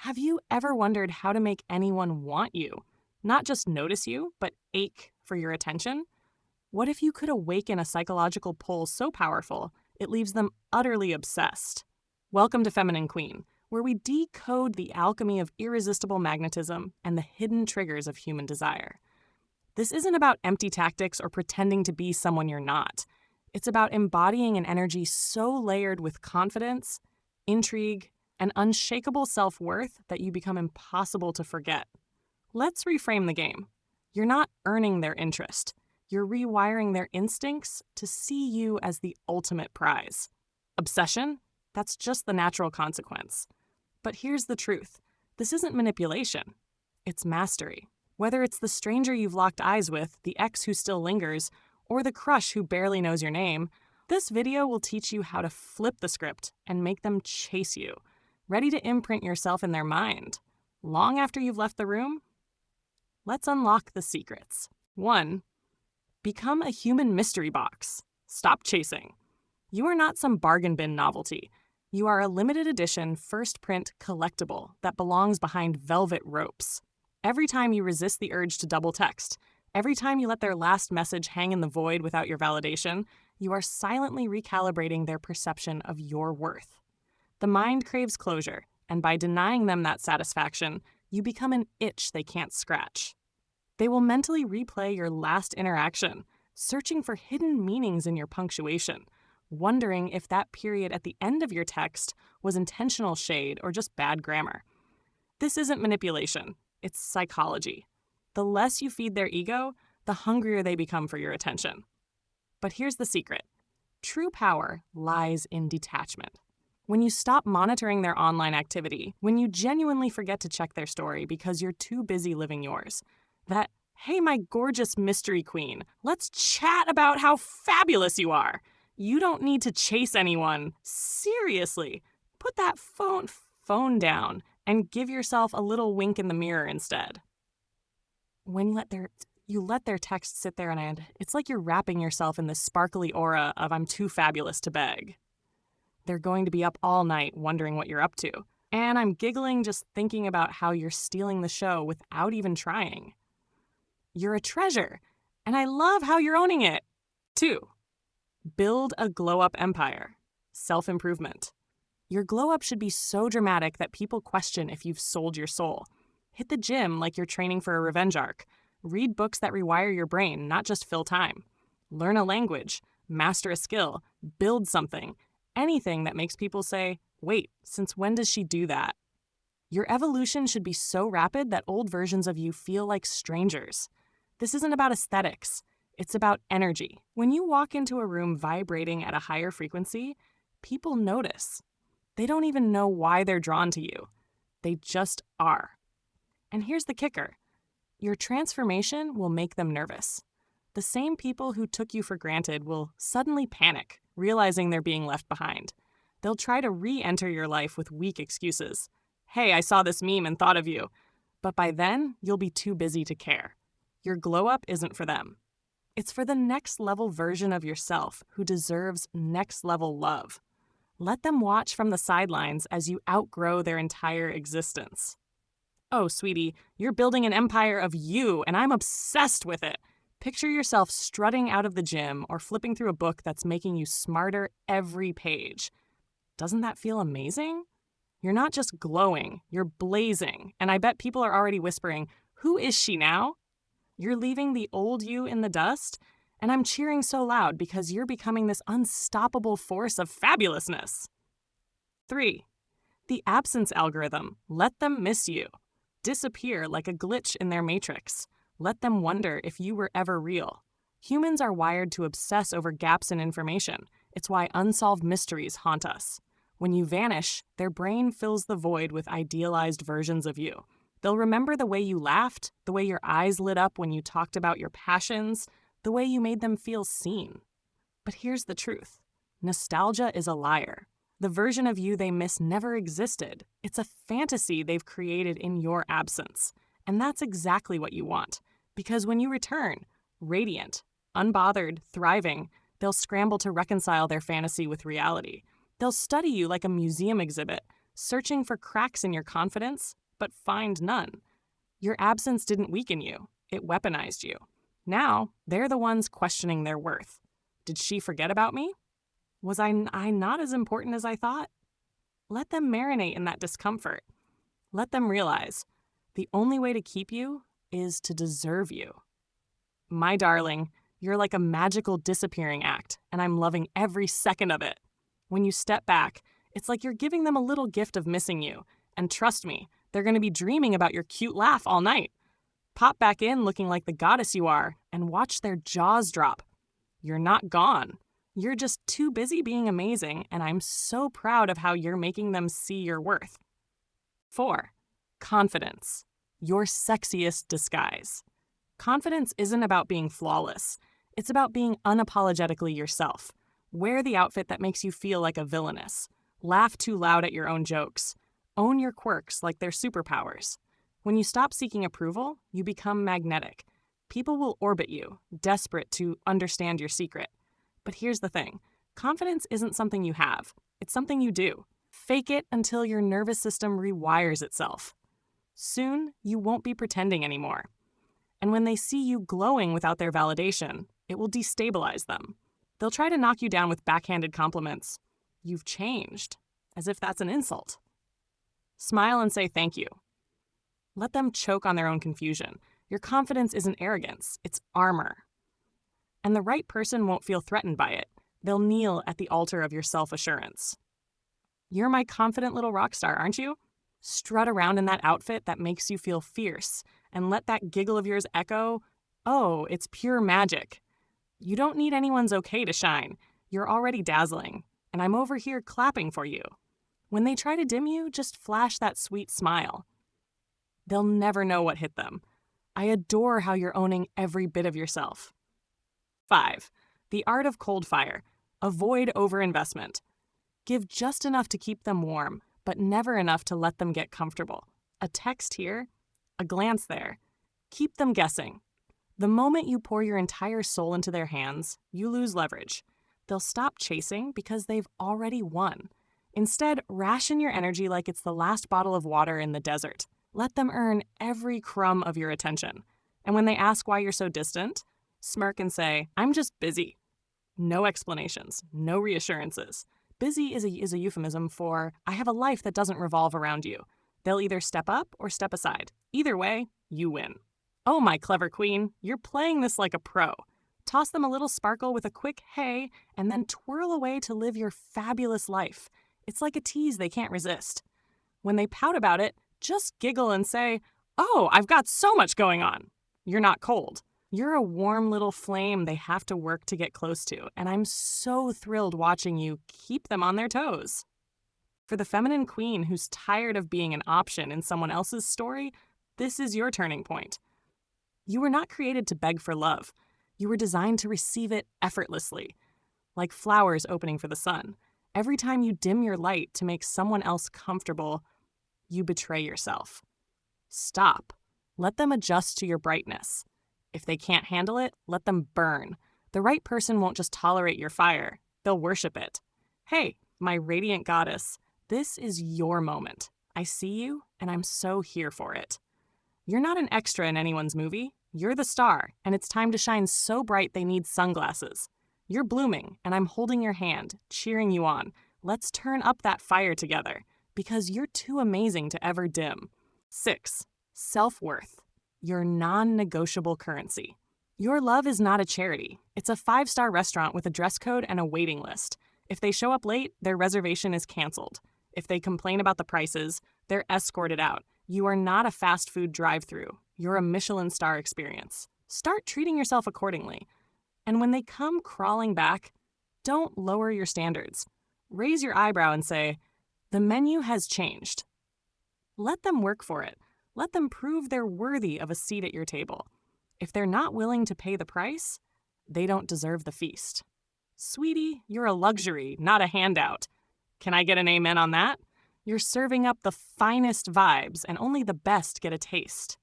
Have you ever wondered how to make anyone want you? Not just notice you, but ache for your attention? What if you could awaken a psychological pull so powerful it leaves them utterly obsessed? Welcome to Feminine Queen, where we decode the alchemy of irresistible magnetism and the hidden triggers of human desire. This isn't about empty tactics or pretending to be someone you're not. It's about embodying an energy so layered with confidence, intrigue, and unshakable self-worth that you become impossible to forget. Let's reframe the game. You're not earning their interest. You're rewiring their instincts to see you as the ultimate prize. Obsession? That's just the natural consequence. But here's the truth. This isn't manipulation. It's mastery. Whether it's the stranger you've locked eyes with, the ex who still lingers, or the crush who barely knows your name, this video will teach you how to flip the script and make them chase you, ready to imprint yourself in their mind. Long after you've left the room? Let's unlock the secrets. 1. Become a human mystery box. Stop chasing. You are not some bargain bin novelty. You are a limited edition first print collectible that belongs behind velvet ropes. Every time you resist the urge to double text, every time you let their last message hang in the void without your validation, you are silently recalibrating their perception of your worth. The mind craves closure, and by denying them that satisfaction, you become an itch they can't scratch. They will mentally replay your last interaction, searching for hidden meanings in your punctuation, wondering if that period at the end of your text was intentional shade or just bad grammar. This isn't manipulation, it's psychology. The less you feed their ego, the hungrier they become for your attention. But here's the secret. True power lies in detachment. When you stop monitoring their online activity, when you genuinely forget to check their story because you're too busy living yours, that, hey, my gorgeous mystery queen, let's chat about how fabulous you are. You don't need to chase anyone. Seriously, put that phone down and give yourself a little wink in the mirror instead. When you let their text sit there and it's like you're wrapping yourself in this sparkly aura of I'm too fabulous to beg. They're going to be up all night wondering what you're up to. And I'm giggling just thinking about how you're stealing the show without even trying. You're a treasure, and I love how you're owning it. 2. Build a glow-up empire. Self-improvement. Your glow-up should be so dramatic that people question if you've sold your soul. Hit the gym like you're training for a revenge arc. Read books that rewire your brain, not just fill time. Learn a language, master a skill, build something. Anything that makes people say, wait, since when does she do that? Your evolution should be so rapid that old versions of you feel like strangers. This isn't about aesthetics. It's about energy. When you walk into a room vibrating at a higher frequency, people notice. They don't even know why they're drawn to you. They just are. And here's the kicker. Your transformation will make them nervous. The same people who took you for granted will suddenly panic, realizing they're being left behind. They'll try to re-enter your life with weak excuses. Hey, I saw this meme and thought of you. But by then, you'll be too busy to care. Your glow-up isn't for them. It's for the next-level version of yourself who deserves next-level love. Let them watch from the sidelines as you outgrow their entire existence. Oh, sweetie, you're building an empire of you, and I'm obsessed with it. Picture yourself strutting out of the gym or flipping through a book that's making you smarter every page. Doesn't that feel amazing? You're not just glowing, you're blazing, and I bet people are already whispering, who is she now? You're leaving the old you in the dust, and I'm cheering so loud because you're becoming this unstoppable force of fabulousness. 3. The absence algorithm. Let them miss you. Disappear like a glitch in their matrix. Let them wonder if you were ever real. Humans are wired to obsess over gaps in information. It's why unsolved mysteries haunt us. When you vanish, their brain fills the void with idealized versions of you. They'll remember the way you laughed, the way your eyes lit up when you talked about your passions, the way you made them feel seen. But here's the truth. Nostalgia is a liar. The version of you they miss never existed. It's a fantasy they've created in your absence. And that's exactly what you want. Because when you return, radiant, unbothered, thriving, they'll scramble to reconcile their fantasy with reality. They'll study you like a museum exhibit, searching for cracks in your confidence, but find none. Your absence didn't weaken you, it weaponized you. Now, they're the ones questioning their worth. Did she forget about me? Was I not as important as I thought? Let them marinate in that discomfort. Let them realize the only way to keep you is to deserve you. My darling, you're like a magical disappearing act, and I'm loving every second of it. When you step back, it's like you're giving them a little gift of missing you, and trust me, they're going to be dreaming about your cute laugh all night. Pop back in looking like the goddess you are, and watch their jaws drop. You're not gone. You're just too busy being amazing, and I'm so proud of how you're making them see your worth. 4. Confidence. Your sexiest disguise. Confidence isn't about being flawless. It's about being unapologetically yourself. Wear the outfit that makes you feel like a villainess. Laugh too loud at your own jokes. Own your quirks like they're superpowers. When you stop seeking approval, you become magnetic. People will orbit you, desperate to understand your secret. But here's the thing. Confidence isn't something you have. It's something you do. Fake it until your nervous system rewires itself. Soon, you won't be pretending anymore. And when they see you glowing without their validation, it will destabilize them. They'll try to knock you down with backhanded compliments. You've changed, as if that's an insult. Smile and say thank you. Let them choke on their own confusion. Your confidence isn't arrogance, it's armor. And the right person won't feel threatened by it. They'll kneel at the altar of your self-assurance. You're my confident little rock star, aren't you? Strut around in that outfit that makes you feel fierce, and let that giggle of yours echo, oh, it's pure magic. You don't need anyone's okay to shine. You're already dazzling, and I'm over here clapping for you. When they try to dim you, just flash that sweet smile. They'll never know what hit them. I adore how you're owning every bit of yourself. 5. The art of cold fire. Avoid overinvestment. Give just enough to keep them warm, but never enough to let them get comfortable. A text here, a glance there. Keep them guessing. The moment you pour your entire soul into their hands, you lose leverage. They'll stop chasing because they've already won. Instead, ration your energy like it's the last bottle of water in the desert. Let them earn every crumb of your attention. And when they ask why you're so distant, smirk and say, I'm just busy. No explanations, no reassurances. Busy is a euphemism for, I have a life that doesn't revolve around you. They'll either step up or step aside. Either way, you win. Oh, my clever queen, you're playing this like a pro. Toss them a little sparkle with a quick hey, and then twirl away to live your fabulous life. It's like a tease they can't resist. When they pout about it, just giggle and say, oh, I've got so much going on. You're not cold. You're a warm little flame they have to work to get close to, and I'm so thrilled watching you keep them on their toes. For the feminine queen who's tired of being an option in someone else's story, this is your turning point. You were not created to beg for love. You were designed to receive it effortlessly, like flowers opening for the sun. Every time you dim your light to make someone else comfortable, you betray yourself. Stop. Let them adjust to your brightness. If they can't handle it, let them burn. The right person won't just tolerate your fire, they'll worship it. Hey, my radiant goddess, this is your moment. I see you, and I'm so here for it. You're not an extra in anyone's movie. You're the star, and it's time to shine so bright they need sunglasses. You're blooming, and I'm holding your hand, cheering you on. Let's turn up that fire together, because you're too amazing to ever dim. 6. Self-worth. Your non-negotiable currency. Your love is not a charity. It's a 5-star restaurant with a dress code and a waiting list. If they show up late, their reservation is canceled. If they complain about the prices, they're escorted out. You are not a fast food drive-thru. You're a Michelin star experience. Start treating yourself accordingly. And when they come crawling back, don't lower your standards. Raise your eyebrow and say, the menu has changed. Let them work for it. Let them prove they're worthy of a seat at your table. If they're not willing to pay the price, they don't deserve the feast. Sweetie, you're a luxury, not a handout. Can I get an amen on that? You're serving up the finest vibes, and only the best get a taste.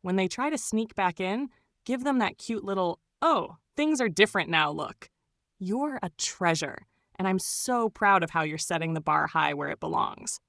When they try to sneak back in, give them that cute little, oh, things are different now look. You're a treasure, and I'm so proud of how you're setting the bar high where it belongs.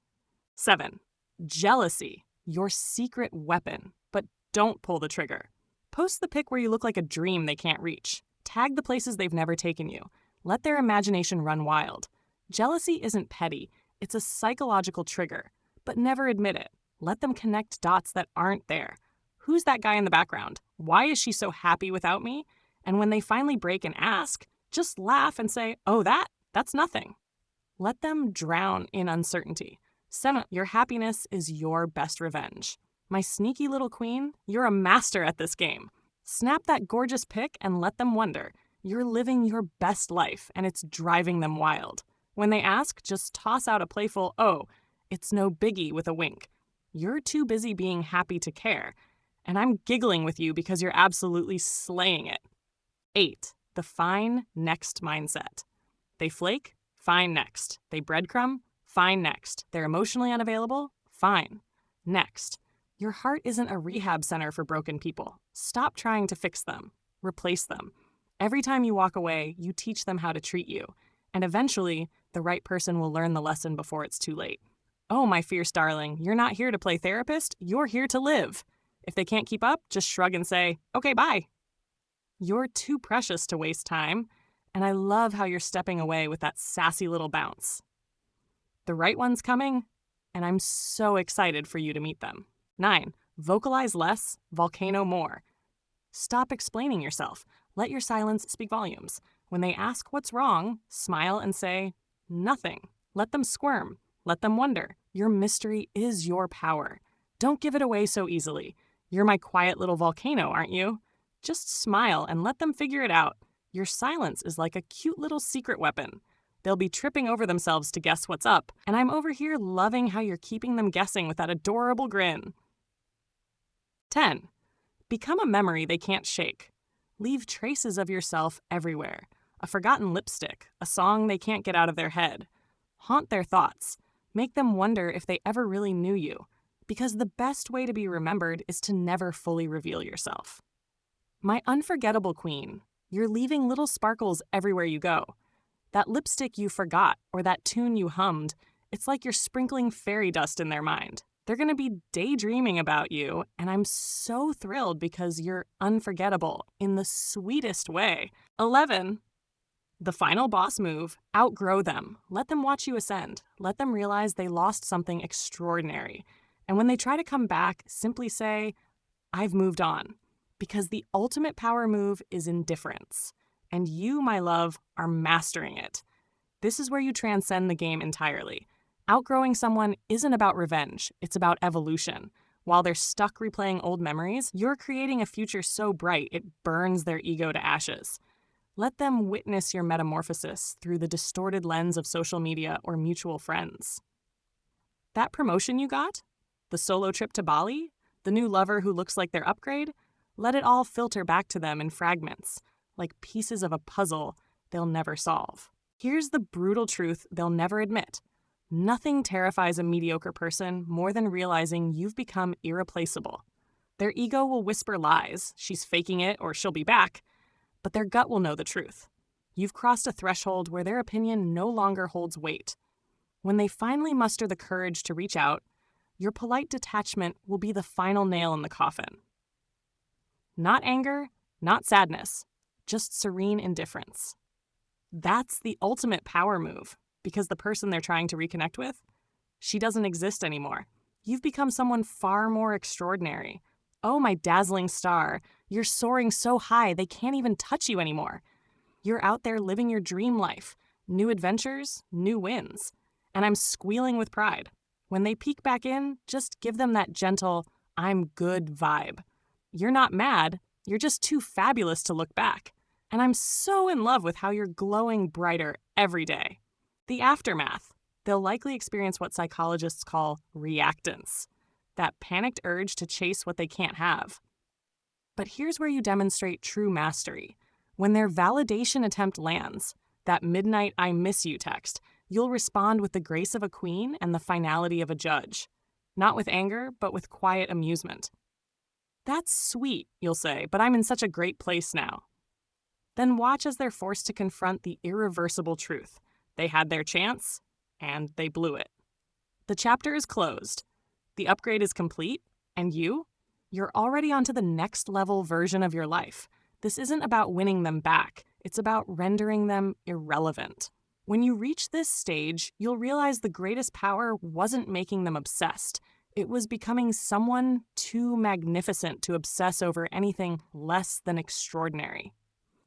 7. Jealousy, your secret weapon, but don't pull the trigger. Post the pic where you look like a dream they can't reach. Tag the places they've never taken you. Let their imagination run wild. Jealousy isn't petty, it's a psychological trigger, but never admit it. Let them connect dots that aren't there. Who's that guy in the background? Why is she so happy without me? And when they finally break and ask, just laugh and say, oh, that's nothing. Let them drown in uncertainty. Your happiness is your best revenge. My sneaky little queen, you're a master at this game. Snap that gorgeous pic and let them wonder. You're living your best life, and it's driving them wild. When they ask, just toss out a playful, oh, it's no biggie with a wink. You're too busy being happy to care, and I'm giggling with you because you're absolutely slaying it. 8. The fine next mindset. They flake? Fine next. They breadcrumb? Fine next. They're emotionally unavailable? Fine. Next. Your heart isn't a rehab center for broken people. Stop trying to fix them. Replace them. Every time you walk away, you teach them how to treat you. And eventually, the right person will learn the lesson before it's too late. Oh, my fierce darling, you're not here to play therapist, you're here to live. If they can't keep up, just shrug and say, okay, bye. You're too precious to waste time, and I love how you're stepping away with that sassy little bounce. The right one's coming, and I'm so excited for you to meet them. 9. Vocalize less, volcano more. Stop explaining yourself. Let your silence speak volumes. When they ask what's wrong, smile and say, nothing. Let them squirm. Let them wonder. Your mystery is your power. Don't give it away so easily. You're my quiet little volcano, aren't you? Just smile and let them figure it out. Your silence is like a cute little secret weapon. They'll be tripping over themselves to guess what's up, and I'm over here loving how you're keeping them guessing with that adorable grin. 10. Become a memory they can't shake. Leave traces of yourself everywhere. A forgotten lipstick, a song they can't get out of their head. Haunt their thoughts. Make them wonder if they ever really knew you. Because the best way to be remembered is to never fully reveal yourself. My unforgettable queen, you're leaving little sparkles everywhere you go. That lipstick you forgot or that tune you hummed, it's like you're sprinkling fairy dust in their mind. They're going to be daydreaming about you, and I'm so thrilled because you're unforgettable in the sweetest way. 11. The final boss move, outgrow them. Let them watch you ascend. Let them realize they lost something extraordinary. And when they try to come back, simply say, I've moved on. Because the ultimate power move is indifference. And you, my love, are mastering it. This is where you transcend the game entirely. Outgrowing someone isn't about revenge, it's about evolution. While they're stuck replaying old memories, you're creating a future so bright it burns their ego to ashes. Let them witness your metamorphosis through the distorted lens of social media or mutual friends. That promotion you got? The solo trip to Bali? The new lover who looks like their upgrade? Let it all filter back to them in fragments, like pieces of a puzzle they'll never solve. Here's the brutal truth they'll never admit. Nothing terrifies a mediocre person more than realizing you've become irreplaceable. Their ego will whisper lies, she's faking it or she'll be back, but their gut will know the truth. You've crossed a threshold where their opinion no longer holds weight. When they finally muster the courage to reach out, your polite detachment will be the final nail in the coffin. Not anger, not sadness, just serene indifference. That's the ultimate power move, because the person they're trying to reconnect with, she doesn't exist anymore. You've become someone far more extraordinary. Oh, my dazzling star, you're soaring so high they can't even touch you anymore. You're out there living your dream life, new adventures, new wins. And I'm squealing with pride. When they peek back in, just give them that gentle, I'm good vibe. You're not mad, you're just too fabulous to look back. And I'm so in love with how you're glowing brighter every day. The aftermath. They'll likely experience what psychologists call reactance, that panicked urge to chase what they can't have. But here's where you demonstrate true mastery. When their validation attempt lands, that midnight I miss you text, you'll respond with the grace of a queen and the finality of a judge. Not with anger, but with quiet amusement. That's sweet, you'll say, but I'm in such a great place now. Then watch as they're forced to confront the irreversible truth. They had their chance, and they blew it. The chapter is closed. The upgrade is complete, and you're already onto the next level version of your life. This isn't about winning them back. It's about rendering them irrelevant. When you reach this stage, you'll realize the greatest power wasn't making them obsessed. It was becoming someone too magnificent to obsess over anything less than extraordinary.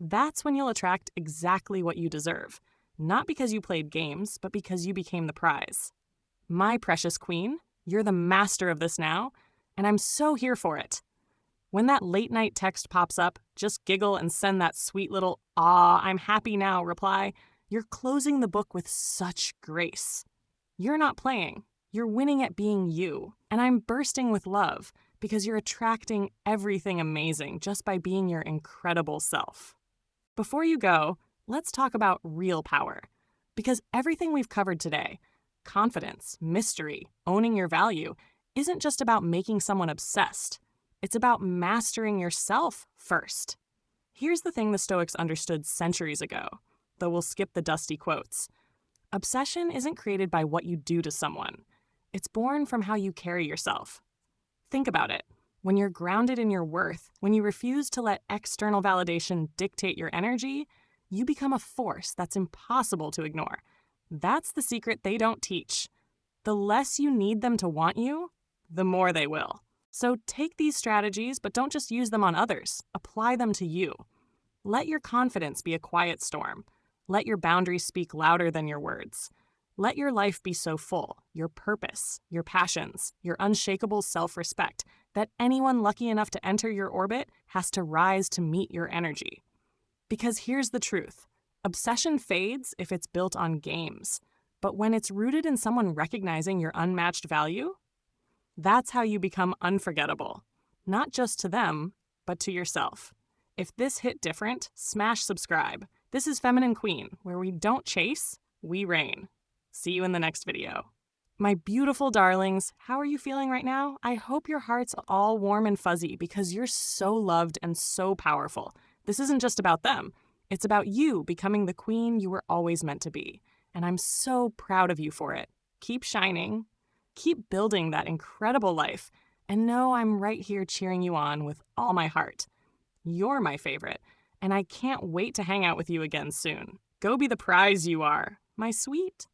That's when you'll attract exactly what you deserve. Not because you played games, but because you became the prize. My precious queen, you're the master of this now, and I'm so here for it. When that late-night text pops up, just giggle and send that sweet little, "Ah, I'm happy now" reply. You're closing the book with such grace. You're not playing. You're winning at being you. And I'm bursting with love because you're attracting everything amazing just by being your incredible self. Before you go, let's talk about real power. Because everything we've covered today, confidence, mystery, owning your value, isn't just about making someone obsessed. It's about mastering yourself first. Here's the thing the Stoics understood centuries ago, though we'll skip the dusty quotes. Obsession isn't created by what you do to someone. It's born from how you carry yourself. Think about it. When you're grounded in your worth, when you refuse to let external validation dictate your energy, you become a force that's impossible to ignore. That's the secret they don't teach. The less you need them to want you, the more they will. So take these strategies, but don't just use them on others. Apply them to you. Let your confidence be a quiet storm. Let your boundaries speak louder than your words. Let your life be so full, your purpose, your passions, your unshakable self-respect, that anyone lucky enough to enter your orbit has to rise to meet your energy. Because here's the truth. Obsession fades if it's built on games. But when it's rooted in someone recognizing your unmatched value, that's how you become unforgettable. Not just to them, but to yourself. If this hit different, smash subscribe. This is Feminine Queen, where we don't chase, we reign. See you in the next video. My beautiful darlings, how are you feeling right now? I hope your heart's all warm and fuzzy because you're so loved and so powerful. This isn't just about them. It's about you becoming the queen you were always meant to be. And I'm so proud of you for it. Keep shining. Keep building that incredible life. And know I'm right here cheering you on with all my heart. You're my favorite, and I can't wait to hang out with you again soon. Go be the prize you are, my sweet,